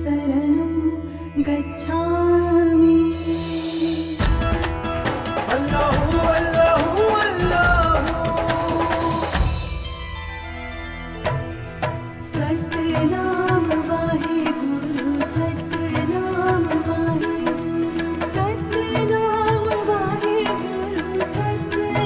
शरणं गच्छामि। अल्लाहु अल्लाहु अल्लाहु सतनाम वाहेगुरु, सतनाम वाहेगुरु, सतनाम वाहेगुरु, सतनाम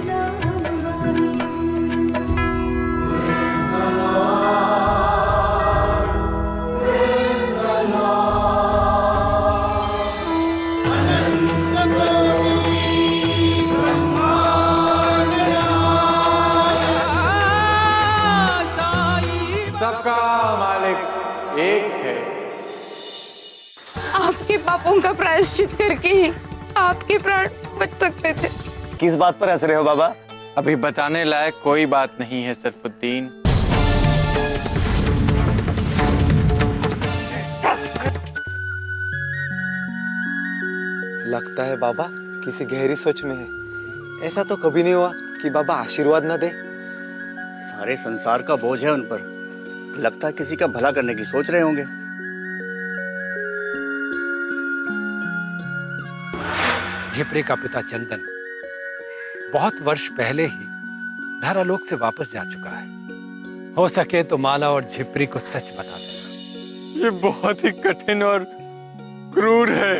सबका मालिक एक है। आपके पापों का प्रायश्चित करके ही आपके प्राण बच सकते थे। किस बात पर हंस रहे हो बाबा? अभी बताने लायक कोई बात नहीं है सरफुद्दीन। लगता है बाबा किसी गहरी सोच में है। ऐसा तो कभी नहीं हुआ कि बाबा आशीर्वाद न दे। सारे संसार का बोझ है उन पर। लगता है किसी का भला करने की सोच रहे होंगे। झिपरी का पिता चंदन बहुत वर्ष पहले ही धारालोक से वापस जा चुका है। हो सके तो माला और झिपरी को सच बता देना। ये बहुत ही कठिन और क्रूर है,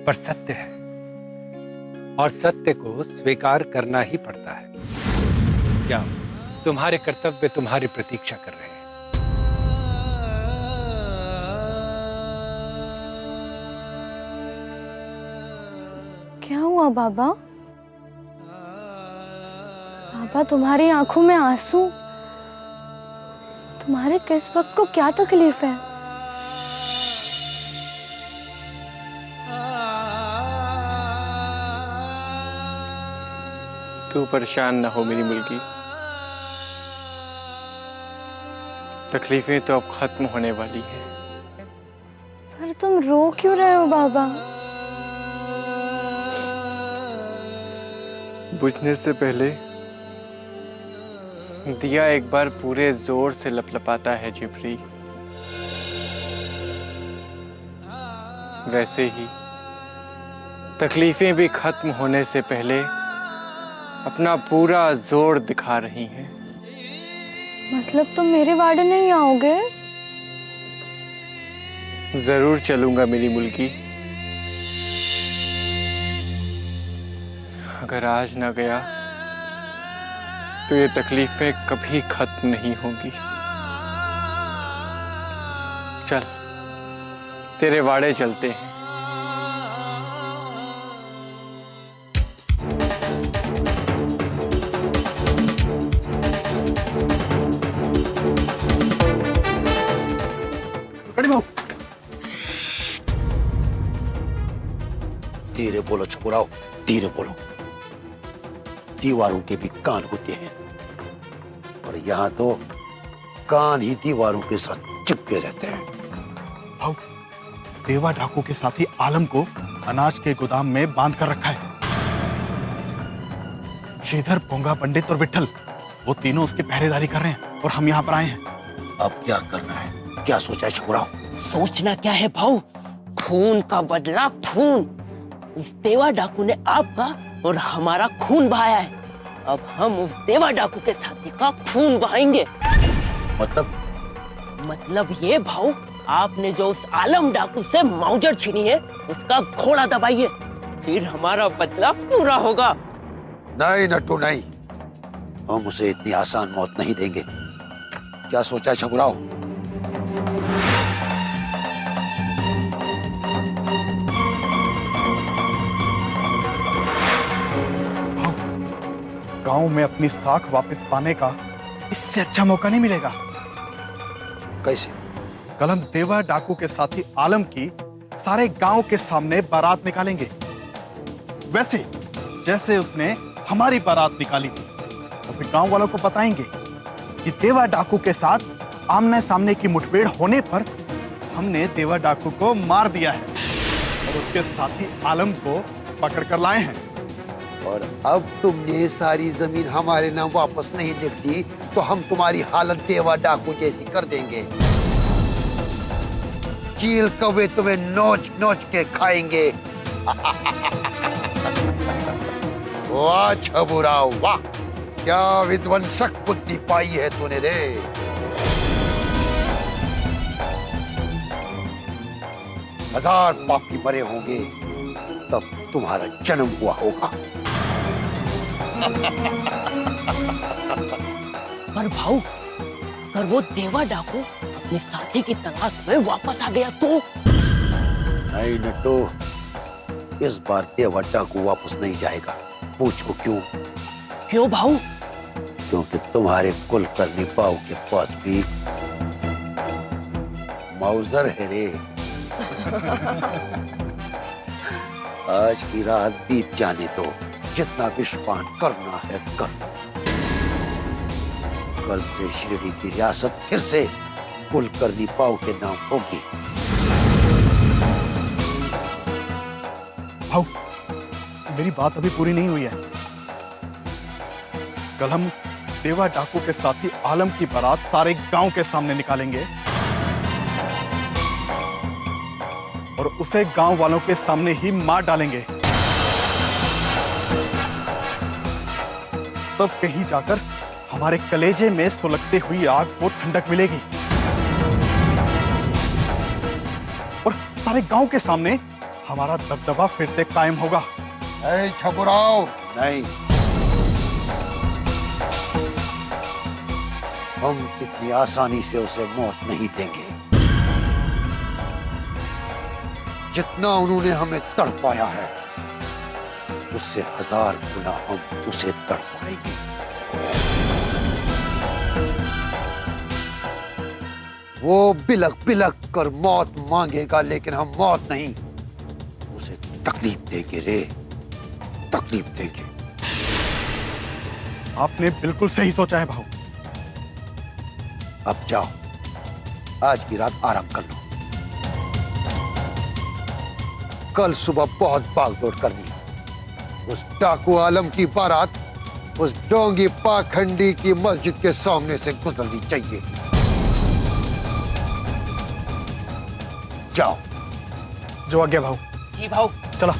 पर सत्य है और सत्य को स्वीकार करना ही पड़ता है। जाओ, तुम्हारे कर्तव्य तुम्हारी प्रतीक्षा कर रहे हैं। क्या हुआ बाबा? बाबा, तुम्हारी आंखों में आंसू। तुम्हारे किस वक्त को क्या तकलीफ है? तू परेशान ना हो मेरी मुल्की। तकलीफें तो अब खत्म होने वाली हैं। पर तुम रो क्यों रहे हो बाबा? बुझने से पहले दिया एक बार पूरे जोर से लपलपाता है झिपरी। वैसे ही तकलीफें भी खत्म होने से पहले अपना पूरा जोर दिखा रही हैं। मतलब तुम मेरे वार्ड नहीं आओगे? जरूर चलूंगा मेरी मुल्की। अगर आज ना गया तो ये तकलीफें कभी खत्म नहीं होंगी। चल, तेरे वाड़े चलते हैं। धीरे बोलो छकुराओ, धीरे बोलो। दीवारों के भी कान होते हैं और यहाँ तो कान ही दीवारों के साथ चिपके रहते हैं। भाऊ, देवा डाकू के साथी आलम को अनाज के गोदाम में बांध कर रखा है। श्रीधर, पोंगा, पंडित और विठल, वो तीनों उसकी पहरेदारी कर रहे हैं और हम यहाँ पर आए हैं। अब क्या करना है? क्या सोचा है छकुराओ? सोचना क्या है भाऊ? खून का बदला खून। इस देवा डाकू ने आपका और हमारा खून बहाया है। अब हम उस देवा डाकू के साथी का खून बहाएंगे। मतलब ये भाऊ, आपने जो उस आलम डाकू से मौजर छीनी है उसका घोड़ा दबाइए, फिर हमारा बदला पूरा होगा। नहीं नट्टू नहीं, हम उसे इतनी आसान मौत नहीं देंगे। क्या सोचा है छकुराओ? गांव में अपनी साख वापस पाने का इससे अच्छा मौका नहीं मिलेगा। कैसे? कल हम देवा डाकू के साथी आलम की सारे गांव के सामने बारात निकालेंगे, वैसे जैसे उसने हमारी बारात निकाली थी। और फिर गांव वालों को बताएंगे कि देवा डाकू के साथ आमने सामने की मुठभेड़ होने पर हमने देवा डाकू को मार दिया है और उसके साथी आलम को पकड़ कर लाए हैं। और अब तुमने सारी जमीन हमारे नाम वापस नहीं लिख दी तो हम तुम्हारी हालत देवा डाकू जैसी कर देंगे। चील कौवे तुम्हें नोच नोच के खाएंगे। वाह छबुराव वाह, क्या विध्वंसक बुद्धि पाई है तूने रे। हजार पापी मरे होंगे तब तुम्हारा जन्म हुआ होगा। पर भाऊ, अगर वो देवा डाकू अपने साथी की तलाश में वापस आ गया तो? नहीं नट्टू, इस बार देवा डाकू वापस नहीं जाएगा। पूछो क्यों? क्यों भाऊ? क्योंकि तुम्हारे कुलकर्णी बाऊ के पास भी माउजर है रे। आज की रात बीत जाने दो, जितना विषपान करना है कर। कल से शिरडी की रियासत फिर से कुलकर्णी बाऊ के नाम होगी। भाऊ, मेरी बात अभी पूरी नहीं हुई है। कल हम देवा डाकू के साथी आलम की बारात सारे गांव के सामने निकालेंगे और उसे गांव वालों के सामने ही मार डालेंगे। तब कहीं जाकर हमारे कलेजे में सुलगती हुई आग को ठंडक मिलेगी और सारे गांव के सामने हमारा दबदबा फिर से कायम होगा। ऐ छबुराव, नहीं, हम इतनी आसानी से उसे मौत नहीं देंगे। जितना उन्होंने हमें तड़पाया है, उससे 1000 गुना हम उसे तड़पाएंगे। वो बिलक बिलक कर मौत मांगेगा, लेकिन हम मौत नहीं, उसे तकलीफ देंगे रे, तकलीफ देंगे। आपने बिल्कुल सही सोचा है भाऊ। अब जाओ, आज की रात आराम कर लो। कल सुबह बहुत भागदौड़ करनी है। उस डाकू आलम की बारात उस डोंगी पाखंडी की मस्जिद के सामने से गुजरनी चाहिए। जाओ। जो आज्ञा भाऊ। जी भाऊ। चला।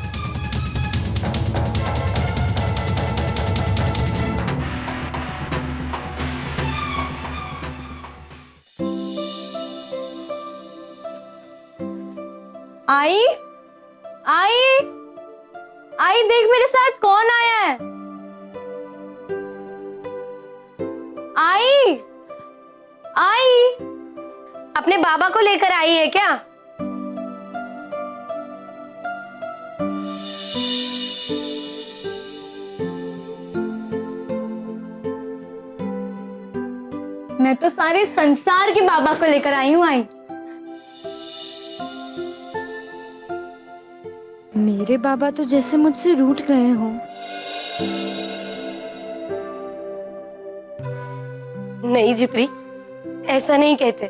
आई आई आई, देख मेरे साथ कौन आया है। आई आई, अपने बाबा को लेकर आई है क्या? मैं तो सारे संसार के बाबा को लेकर आई हूँ। आई, मेरे बाबा तो जैसे मुझसे रूठ गए हों। नहीं जिप्री, ऐसा नहीं कहते।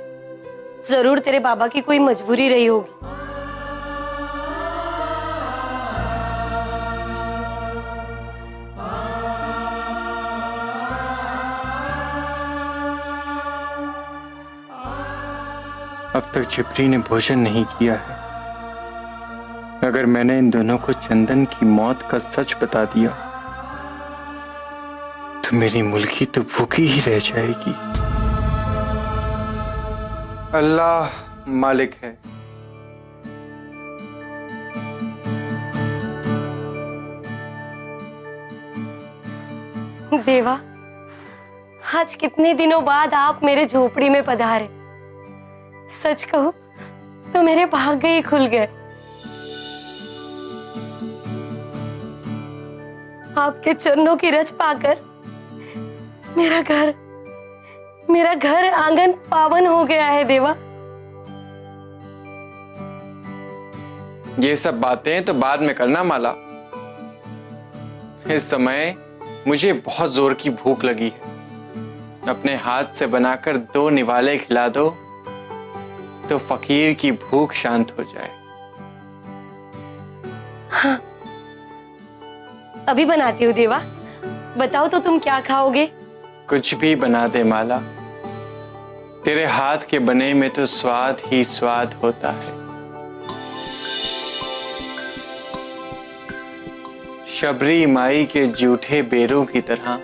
जरूर तेरे बाबा की कोई मजबूरी रही होगी। अब तक जिप्री ने भोजन नहीं किया है। अगर मैंने इन दोनों को चंदन की मौत का सच बता दिया तो मेरी मुल्की तो भूखी ही रह जाएगी। अल्लाह मालिक है। देवा, आज कितने दिनों बाद आप मेरे झोपड़ी में पधारे। सच कहूं तो मेरे भाग्य ही खुल गए। आपके चरणों की रज पाकर मेरा घर आंगन पावन हो गया है देवा। ये सब बातें तो बाद में करना माला। इस समय मुझे बहुत जोर की भूख लगी है। अपने हाथ से बनाकर 2 निवाले खिला दो तो फकीर की भूख शांत हो जाए। हाँ, अभी बनाती हूँ देवा। बताओ तो तुम क्या खाओगे? कुछ भी बना दे माला, तेरे हाथ के बने में तो स्वाद ही स्वाद होता है। शबरी माई के जूठे बेरों की तरह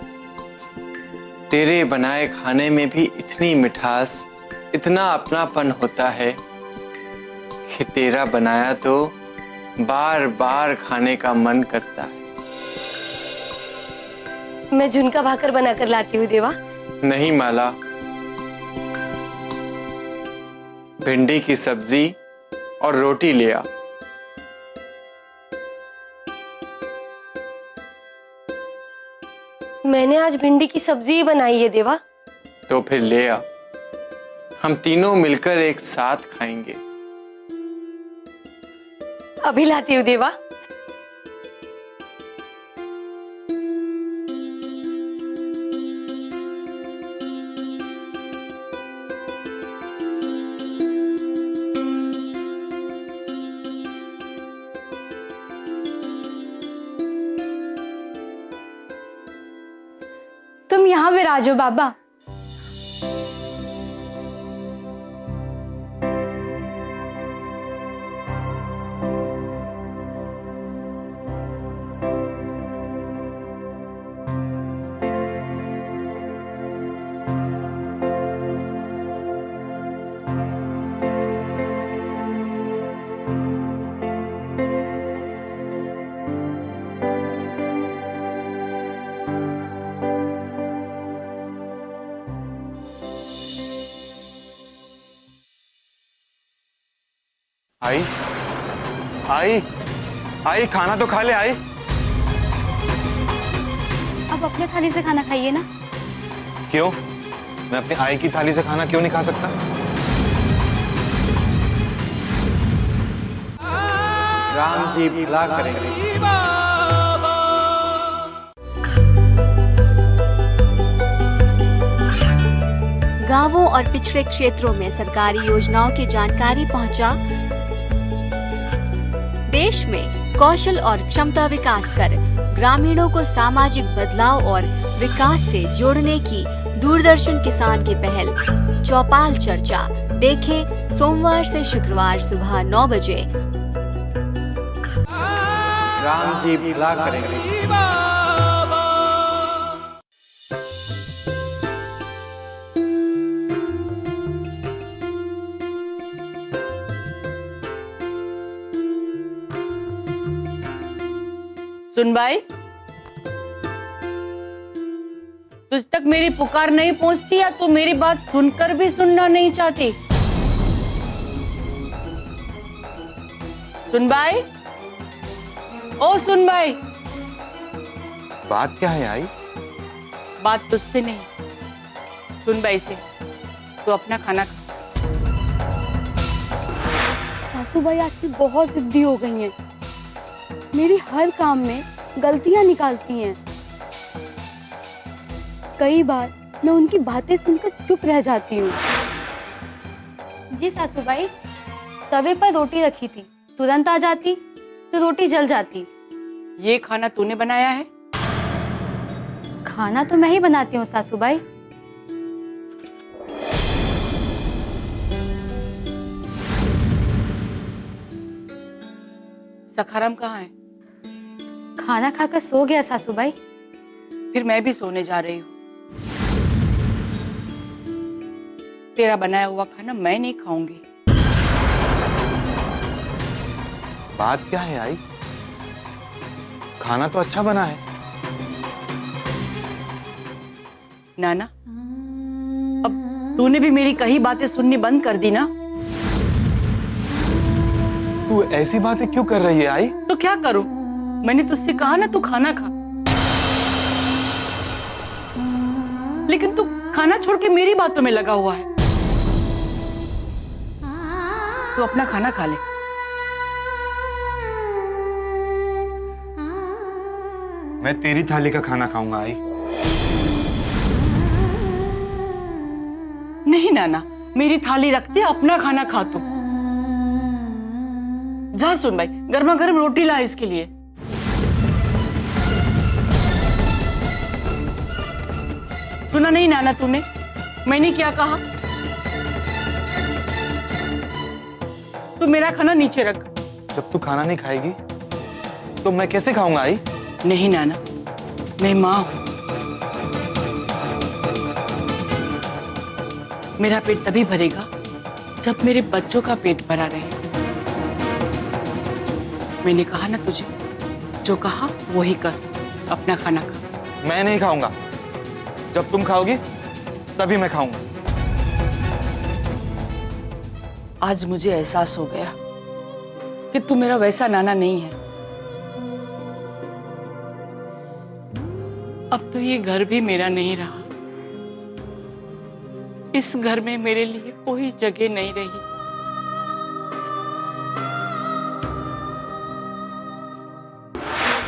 तेरे बनाए खाने में भी इतनी मिठास, इतना अपनापन होता है कि तेरा बनाया तो बार बार खाने का मन करता है। मैं झुनका भाकर बनाकर लाती हूँ देवा। नहीं माला, भिंडी की सब्जी और रोटी ले आ। मैंने आज भिंडी की सब्जी ही बनाई है देवा। तो फिर ले आ, हम तीनों मिलकर एक साथ खाएंगे। अभी लाती हूँ देवा। तुम यहाँ विराजो बाबा। आई आई आई, खाना तो खा ले आई। अब अपने थाली से खाना खाइए ना। क्यों? मैं अपनी आई की थाली से खाना क्यों नहीं खा सकता? राम जी भला करेंगे। गांवों और पिछड़े क्षेत्रों में सरकारी योजनाओं की जानकारी पहुंचा। देश में कौशल और क्षमता विकास कर ग्रामीणों को सामाजिक बदलाव और विकास से जोड़ने की दूरदर्शन किसान की पहल चौपाल चर्चा देखें सोमवार से शुक्रवार सुबह 9 बजे। राम जी भला करेंगे। सुन भाई, तुझ तक मेरी पुकार नहीं पहुंचती या तू मेरी बात सुनकर भी सुनना नहीं चाहती? सुन भाई, ओ सुन भाई। बात क्या है आई? बात तुझसे नहीं, सुन भाई से। तू अपना खाना खा। सासू भाई आजकल बहुत जिद्दी हो गई हैं। मेरी हर काम में गलतियां निकालती हैं। कई बार मैं उनकी बातें सुनकर चुप रह जाती हूँ। जी सासू भाई, तवे पर रोटी रखी थी, तुरंत आ जाती तो रोटी जल जाती। ये खाना तूने बनाया है? खाना तो मैं ही बनाती हूँ सासू भाई। सखाराम कहाँ है? खाना खाकर सो गया सासू भाई। फिर मैं भी सोने जा रही हूँ। तेरा बनाया हुआ खाना मैं नहीं खाऊंगी। बात क्या है आई? खाना तो अच्छा बना है। नाना, अब तूने भी मेरी कही बातें सुननी बंद कर दी ना? तू ऐसी बातें क्यों कर रही है आई? तो क्या करूं? मैंने तुझसे कहा ना तू खाना खा, लेकिन तू खाना छोड़ के मेरी बातों में लगा हुआ है। तू अपना खाना खा ले। मैं तेरी थाली का खाना खाऊंगा आई। नहीं नाना, मेरी थाली रखते अपना खाना खा तू। जा सुन भाई, गर्मा गर्म रोटी ला इसके लिए। सुना नहीं नाना तूने? मैंने क्या कहा? तू मेरा खाना नीचे रख। जब तू खाना नहीं खाएगी तो मैं कैसे खाऊंगा आई? नहीं नाना, मैं माँ हूँ। मेरा पेट तभी भरेगा जब मेरे बच्चों का पेट भरा रहे। मैंने कहा ना तुझे, जो कहा वही कर, अपना खाना खा। मैं नहीं खाऊंगा। जब तुम खाओगी तभी मैं खाऊंगा। आज मुझे एहसास हो गया कि तू मेरा वैसा नाना नहीं है। अब तो ये घर भी मेरा नहीं रहा। इस घर में मेरे लिए कोई जगह नहीं रही।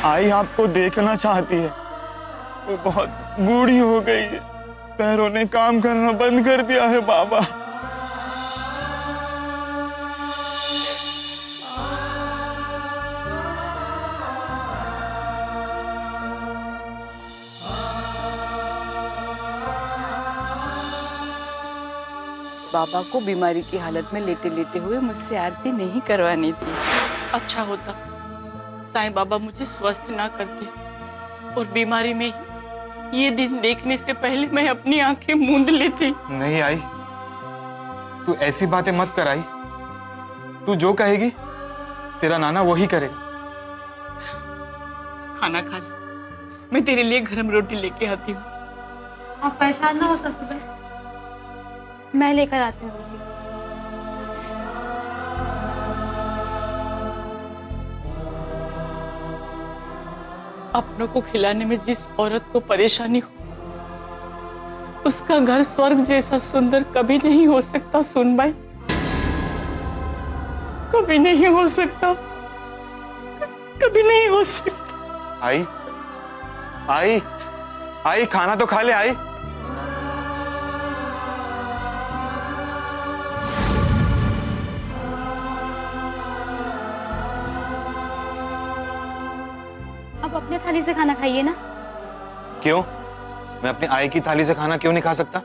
आई आपको देखना चाहती है। वो बहुत बूढ़ी हो गई है, पैरों ने काम करना बंद कर दिया है बाबा। बाबा को बीमारी की हालत में लेटे लेटे हुए मुझसे आरती नहीं करवानी थी। अच्छा होता साईं बाबा मुझे स्वस्थ ना करते और बीमारी में ही ये दिन देखने से पहले मैं अपनी आंखें मूंद लेती। नहीं आई, तू ऐसी बातें मत कर आई। तू जो कहेगी तेरा नाना वही करेगा। खाना खा ले, मैं तेरे लिए गरम रोटी लेके आती हूँ। आप परेशान ना हो ससुर, मैं लेकर आती हूँ रोटी। अपनों को खिलाने में जिस औरत को परेशानी हो, उसका घर स्वर्ग जैसा सुंदर कभी नहीं हो सकता सुनबाई, कभी नहीं हो सकता, कभी नहीं हो सकता। आई आई आई, खाना तो खा ले आई। आप अपने थाली से खाना खाइए ना। क्यों? मैं अपनी आई की थाली से खाना क्यों नहीं खा सकता?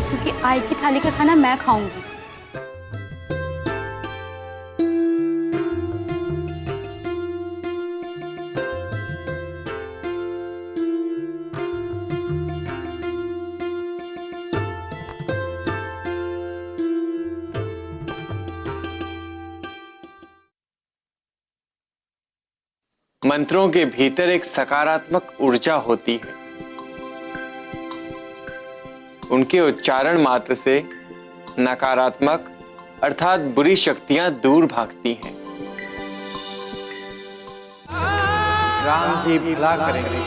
क्योंकि आई की थाली का खाना मैं खाऊंगी। मंत्रों के भीतर एक सकारात्मक ऊर्जा होती है। उनके उच्चारण मात्र से नकारात्मक अर्थात बुरी शक्तियां दूर भागती हैं। राम जी भला करेंगे।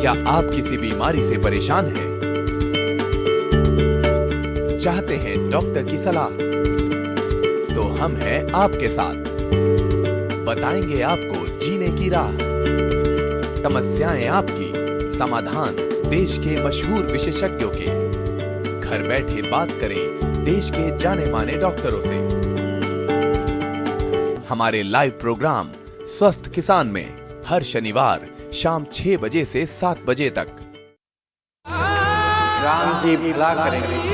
क्या आप किसी बीमारी से परेशान हैं? चाहते हैं डॉक्टर की सलाह? तो हम हैं आपके साथ, बताएंगे आपको जीने की राह। समस्याएं आपकी, समाधान देश के मशहूर विशेषज्ञों के। घर बैठे बात करें देश के जाने माने डॉक्टरों से। हमारे लाइव प्रोग्राम स्वस्थ किसान में हर शनिवार शाम 6 बजे से 7 बजे तक। राम जी भला करेंगे।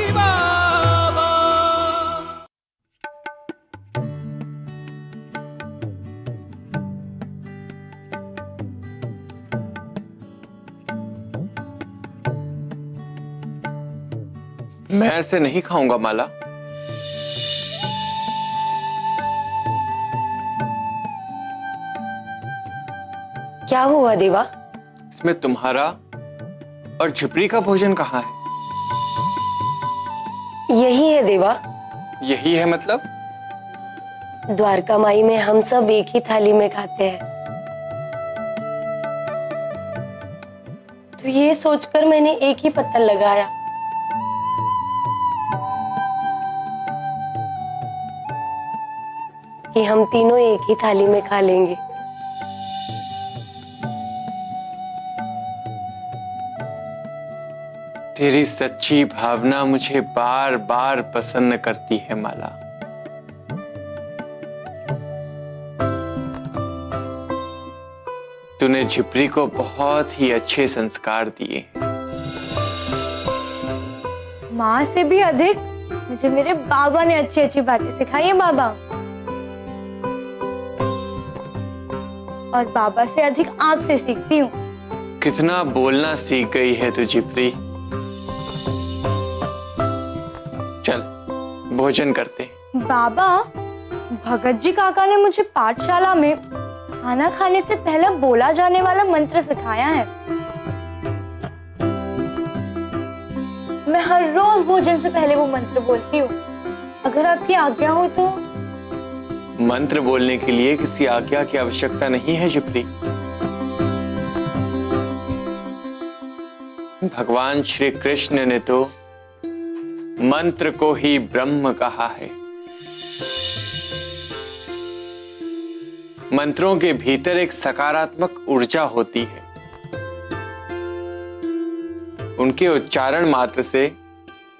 मैं ऐसे नहीं खाऊंगा माला। क्या हुआ देवा? इसमें तुम्हारा और झिपरी का भोजन कहाँ है? यही है देवा। यही है मतलब? द्वारका माई में हम सब एक ही थाली में खाते हैं। तो ये सोचकर मैंने एक ही पत्तल लगाया। कि हम तीनों एक ही थाली में खा लेंगे। तेरी सच्ची भावना मुझे बार बार प्रसन्न करती है माला। तूने झिपरी को बहुत ही अच्छे संस्कार दिए। माँ से भी अधिक मुझे मेरे बाबा ने अच्छी अच्छी बातें सिखाई है बाबा। और बाबा से अधिक आपसे सीखती हूँ। कितना बोलना सीख गई है तू जिप्री। चल भोजन करते। बाबा, भगत जी काका ने मुझे पाठशाला में खाना खाने से पहले बोला जाने वाला मंत्र सिखाया है। मैं हर रोज भोजन से पहले वो मंत्र बोलती हूँ। अगर आपकी आज्ञा हो तो। मंत्र बोलने के लिए किसी आज्ञा की आवश्यकता नहीं है जिप्री। भगवान श्री कृष्ण ने तो मंत्र को ही ब्रह्म कहा है। मंत्रों के भीतर एक सकारात्मक ऊर्जा होती है। उनके उच्चारण मात्र से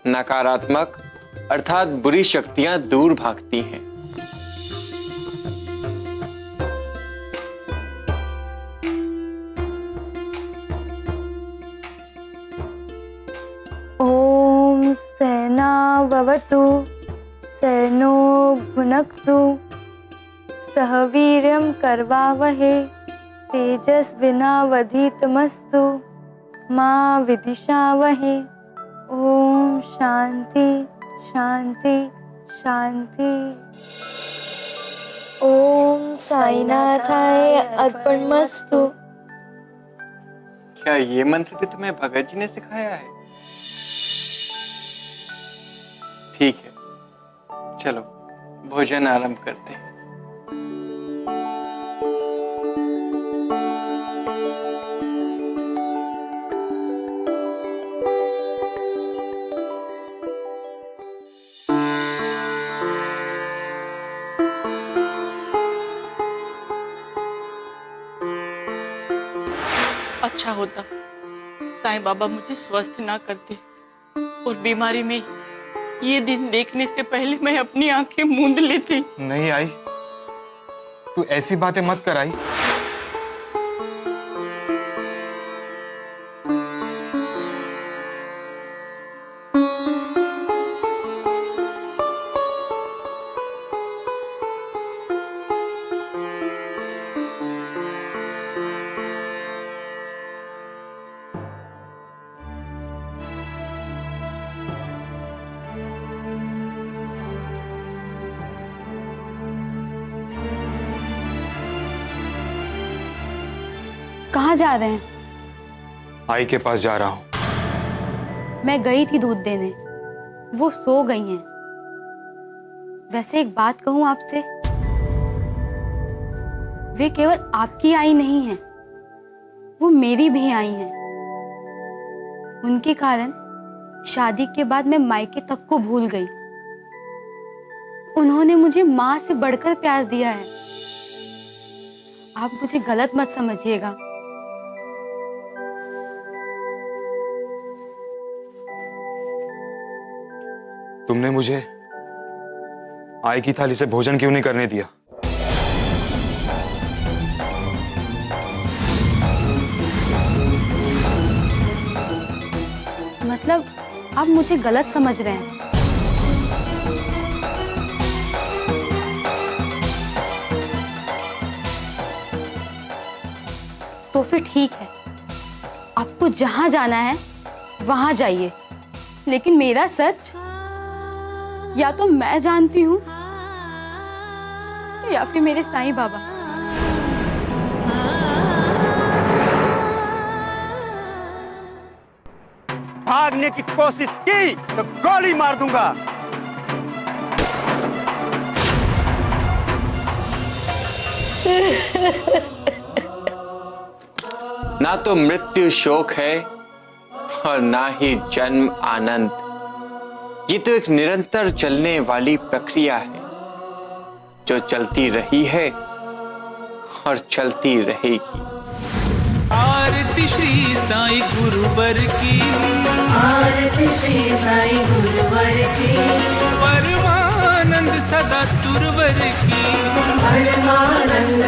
नकारात्मक अर्थात बुरी शक्तियां दूर भागती हैं। ओम सहना भवतु सहनो भुनक्तु सह वीर्यं करवावहे तेजस्विनावधीतमस्तु मां विदिशावहे। ओम शांति शांति शांति। ओम साईनाथाय अर्पणमस्तु। क्या ये मंत्र भी तुम्हें भगत जी ने सिखाया है? ठीक है, चलो भोजन आरंभ करते हैं। अच्छा होता साईं बाबा मुझे स्वस्थ ना करते और बीमारी में ये दिन देखने से पहले मैं अपनी आंखें मूंद लेती। नहीं आई, तू ऐसी बातें मत कर आई। कहाँ जा रहे हैं? आई के पास जा रहा हूं। मैं गई थी दूध देने, वो सो गई हैं। वैसे एक बात कहूं आपसे, वे केवल आपकी आई नहीं हैं, वो मेरी भी आई हैं। उनके कारण शादी के बाद मैं मायके तक को भूल गई। उन्होंने मुझे माँ से बढ़कर प्यार दिया है। आप मुझे गलत मत समझिएगा। तुमने मुझे आई की थाली से भोजन क्यों नहीं करने दिया? मतलब आप मुझे गलत समझ रहे हैं। तो फिर ठीक है, आपको जहां जाना है वहां जाइए, लेकिन मेरा सच या तो मैं जानती हूं या फिर मेरे साईं बाबा। भागने की कोशिश की तो गोली मार दूंगा। ना तो मृत्यु शोक है और ना ही जन्म आनंद। ये तो एक निरंतर चलने वाली प्रक्रिया है जो चलती रही है और चलती रहेगी। आरती श्री साईं गुरुवर की, आरती श्री साईं गुरुवर की, परमानंद सदा सुरवर की, परमानंद